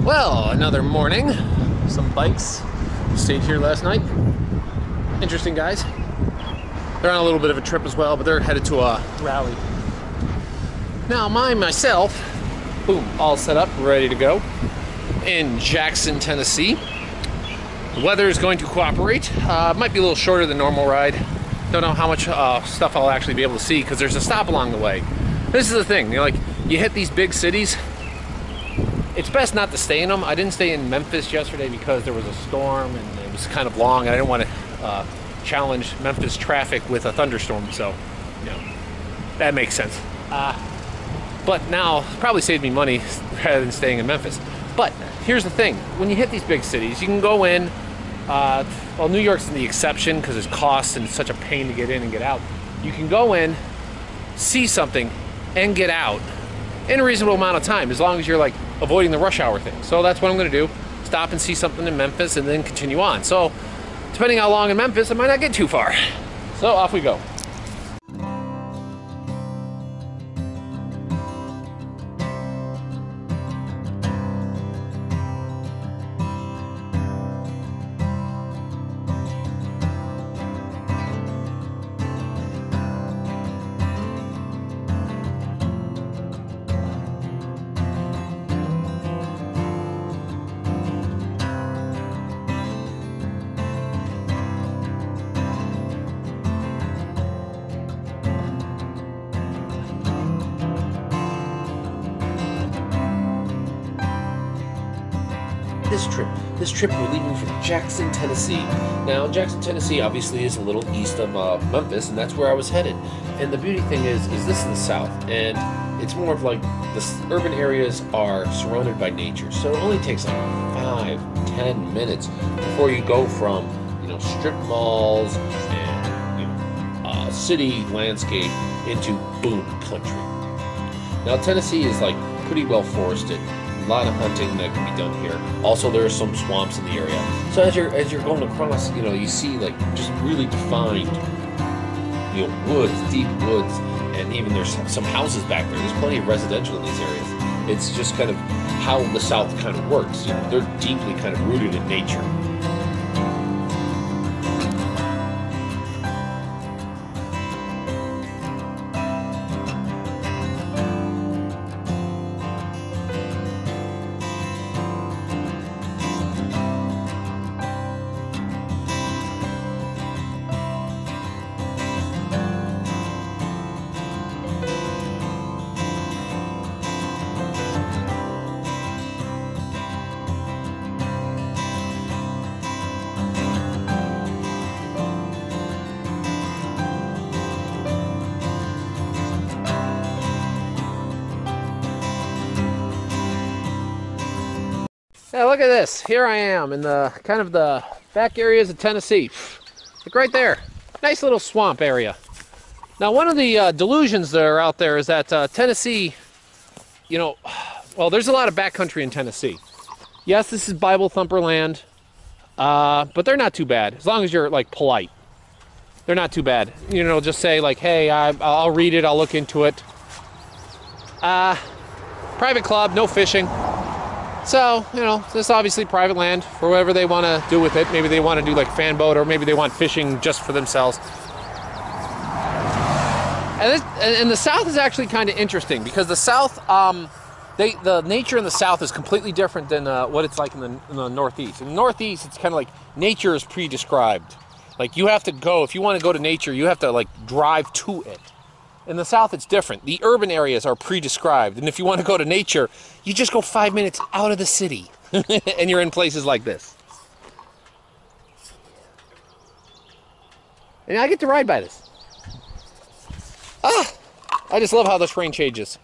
Well, another morning. Some bikes stayed here last night. Interesting guys. They're on a little bit of a trip as well, but they're headed to a rally. Now, myself, boom, all set up, ready to go in Jackson, Tennessee. The weather is going to cooperate. Might be a little shorter than normal ride. Don't know how much stuff I'll actually be able to see because there's a stop along the way. This is the thing, you hit these big cities. It's best not to stay in them. I didn't stay in Memphis yesterday because there was a storm and it was kind of long and I didn't want to challenge Memphis traffic with a thunderstorm, so, that makes sense. But now, probably saved me money rather than staying in Memphis. But here's the thing, when you hit these big cities, you can go in, well, New York's the exception because there's costs and it's such a pain to get in and get out. You can go in, see something, and get out in a reasonable amount of time, as long as you're avoiding the rush hour thing. So that's what I'm gonna do. Stop and see something in Memphis and then continue on. So depending how long in Memphis, I might not get too far. So off we go. This trip we're leaving from Jackson, Tennessee. Now, Jackson, Tennessee obviously is a little east of Memphis, and that's where I was headed. And the beauty thing is this in the south, and it's more of the urban areas are surrounded by nature, so it only takes 5-10 minutes before you go from strip malls and city landscape into boom country. Now, Tennessee is pretty well forested. A lot of hunting that can be done here. Also, there are some swamps in the area. So as you're going across, you see just really defined, woods, deep woods, and even there's some houses back there. There's plenty of residential in these areas. It's just kind of how the South kind of works. They're deeply kind of rooted in nature. Yeah, look at this. Here I am in the kind of the back areas of Tennessee. Right there. Nice little swamp area. Now, one of the delusions that are out there is that Tennessee, well, there's a lot of backcountry in Tennessee. Yes, this is Bible thumper land, but they're not too bad. As long as you're, polite. They're not too bad. Just say, hey, I'll read it, I'll look into it. Private club, no fishing. So, this is obviously private land for whatever they want to do with it. Maybe they want to do fan boat, or maybe they want fishing just for themselves. And the South is actually kind of interesting because the South, the nature in the South is completely different than what it's like in the Northeast. In the Northeast, it's kind of nature is pre-described. You have to go, if you want to go to nature, you have to drive to it. In the South, it's different. The urban areas are pre-described. And if you want to go to nature, you just go 5 minutes out of the city. And you're in places like this. And I get to ride by this. I just love how the terrain changes.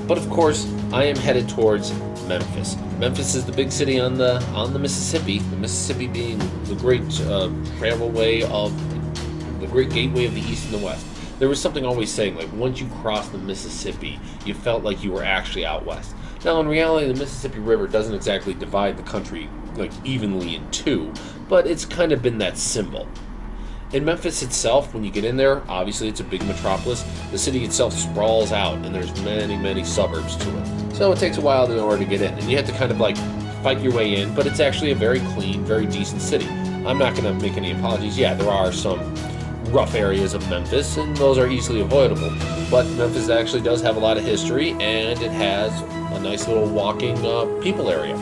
But of course, I am headed towards Memphis. Memphis is the big city on the Mississippi. The Mississippi being the great travelway of the great gateway of the East and the West. There was something always saying, like, once you crossed the Mississippi, you felt like you were actually out west. Now, in reality, the Mississippi River doesn't exactly divide the country, like, evenly in two, but it's kind of been that symbol. In Memphis itself, when you get in there, obviously it's a big metropolis. The city itself sprawls out, and there's many, many suburbs to it. So it takes a while in order to get in, and you have to kind of, like, fight your way in, but it's actually a very clean, very decent city. I'm not going to make any apologies. Yeah, there are some rough areas of Memphis, and those are easily avoidable. But Memphis actually does have a lot of history, and it has a nice little walking people area.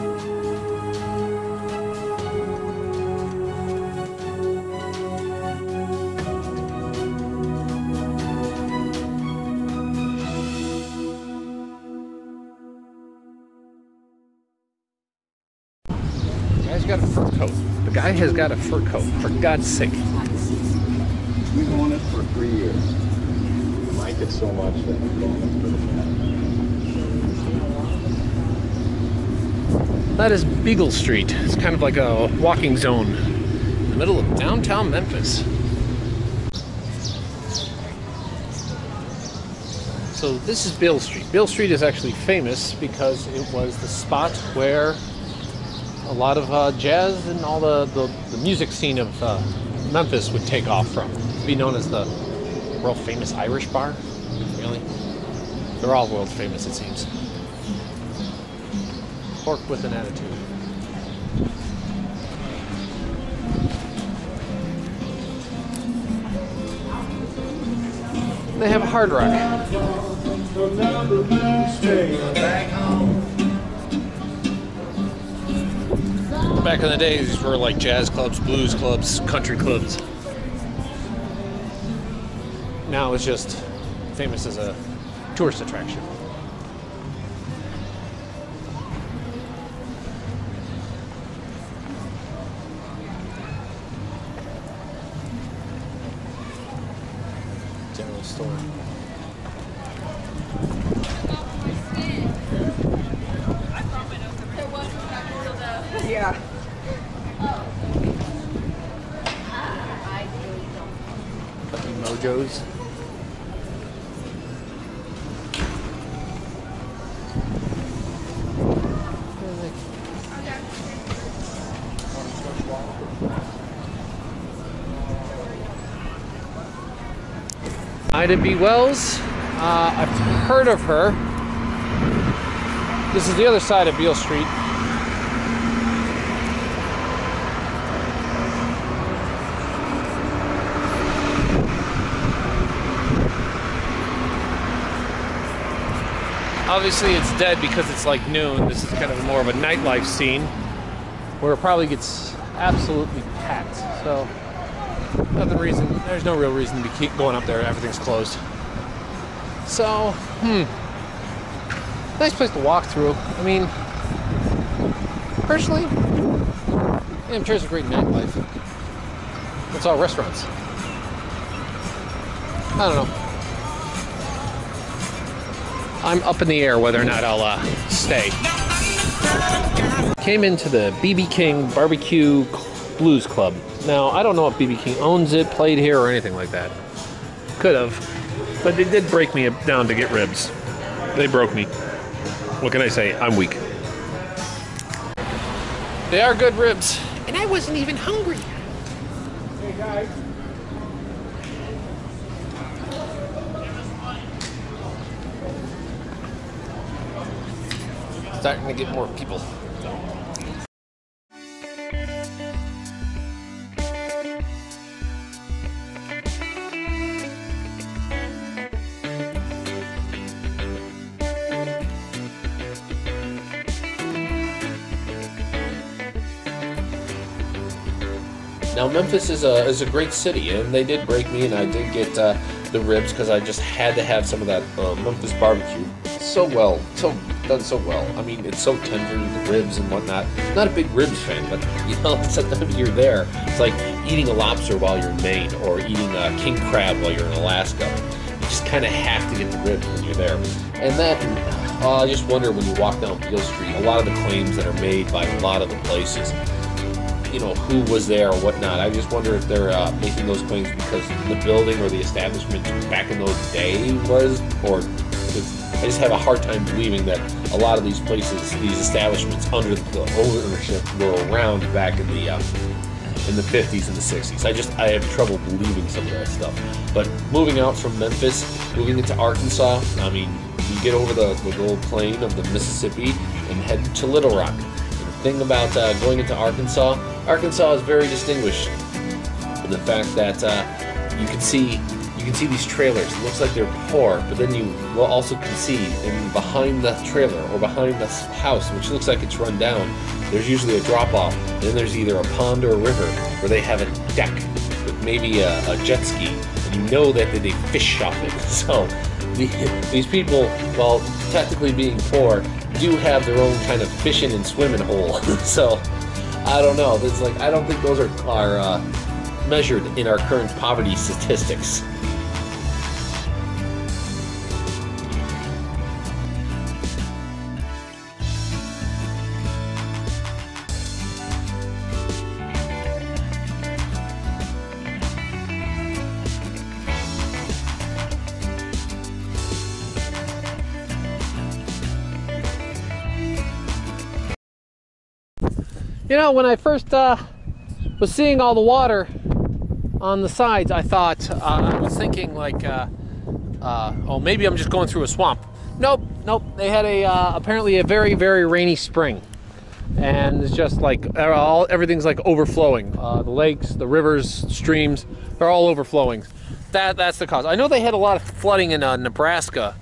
The guy's got a fur coat. The guy has got a fur coat, for God's sake. We've owned it for 3 years. I like it so much that we've owned it for the past. That is Beagle Street. It's kind of like a walking zone in the middle of downtown Memphis. So this is Beale Street. Beale Street is actually famous because it was the spot where a lot of jazz and all the music scene of Memphis would take off from. It'd be known as the world famous Irish bar. Really? They're all world famous, it seems. Pork with an attitude. They have a Hard Rock. Back in the days, these were like jazz clubs, blues clubs, country clubs. Now it's just famous as a tourist attraction. General store. Yeah. Lucky Mojos. Ida B. Wells. I've heard of her. This is the other side of Beale Street. Obviously it's dead because it's like noon. This is kind of more of a nightlife scene where it probably gets absolutely packed. So there's no real reason to keep going up there. Everything's closed. So, nice place to walk through. I mean, personally, I'm sure it's a great nightlife. It's all restaurants. I don't know. I'm up in the air whether or not I'll stay. Came into the B.B. King Barbecue Blues Club. Now, I don't know if B.B. King owns it, played here, or anything like that. Could have. But they did break me down to get ribs. They broke me. What can I say? I'm weak. They are good ribs. And I wasn't even hungry. Hey guys. Starting to get more people. Now Memphis is a great city, and they did break me, and I did get the ribs because I just had to have some of that Memphis barbecue. So done so well. I mean, it's so tender, the ribs and whatnot. Not a big ribs fan, but you know, sometimes you're there. It's like eating a lobster while you're in Maine, or eating a king crab while you're in Alaska. You just kind of have to get the ribs when you're there. And that I just wonder when you walk down Beale Street, a lot of the claims that are made by a lot of the places, you know, who was there or whatnot. I just wonder if they're making those claims because the building or the establishment back in those days was, or I just have a hard time believing that a lot of these places, these establishments under the ownership were around back in the 50s and the 60s. I have trouble believing some of that stuff. But moving out from Memphis, moving into Arkansas, I mean, you get over the old plain of the Mississippi and head to Little Rock. And the thing about going into Arkansas is very distinguished in the fact that you can see these trailers. It looks like they're poor, but then you will also can see behind the trailer or behind the house, which looks like it's run down, there's usually a drop-off. Then there's either a pond or a river where they have a deck with maybe a jet ski, and you know that they fish shop it. So these people, while technically being poor, do have their own kind of fishing and swimming hole. So I don't know. It's like I don't think those are measured in our current poverty statistics. You know, when I first was seeing all the water on the sides, I thought, I was thinking like, oh, maybe I'm just going through a swamp. Nope. They had apparently a very, very rainy spring. And it's just like, everything's like overflowing. The lakes, the rivers, streams, they're all overflowing. That's the cause. I know they had a lot of flooding in Nebraska.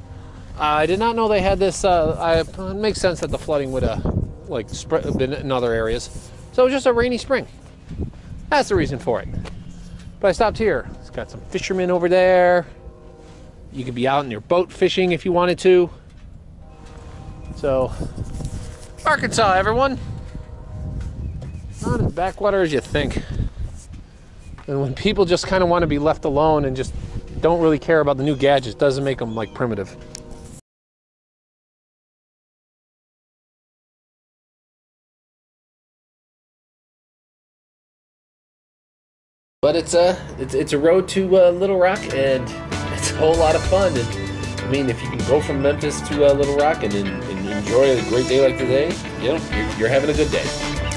I did not know they had this, it makes sense that the flooding would like spread been in other areas. So it was just a rainy spring. That's the reason for it. But I stopped here. It's got some fishermen over there. You could be out in your boat fishing if you wanted to. So, Arkansas, everyone. Not as backwater as you think. And when people just kind of want to be left alone and just don't really care about the new gadgets, doesn't make them like primitive. But it's a road to Little Rock, and it's a whole lot of fun. And I mean, if you can go from Memphis to Little Rock and enjoy a great day like today, you know, you're having a good day.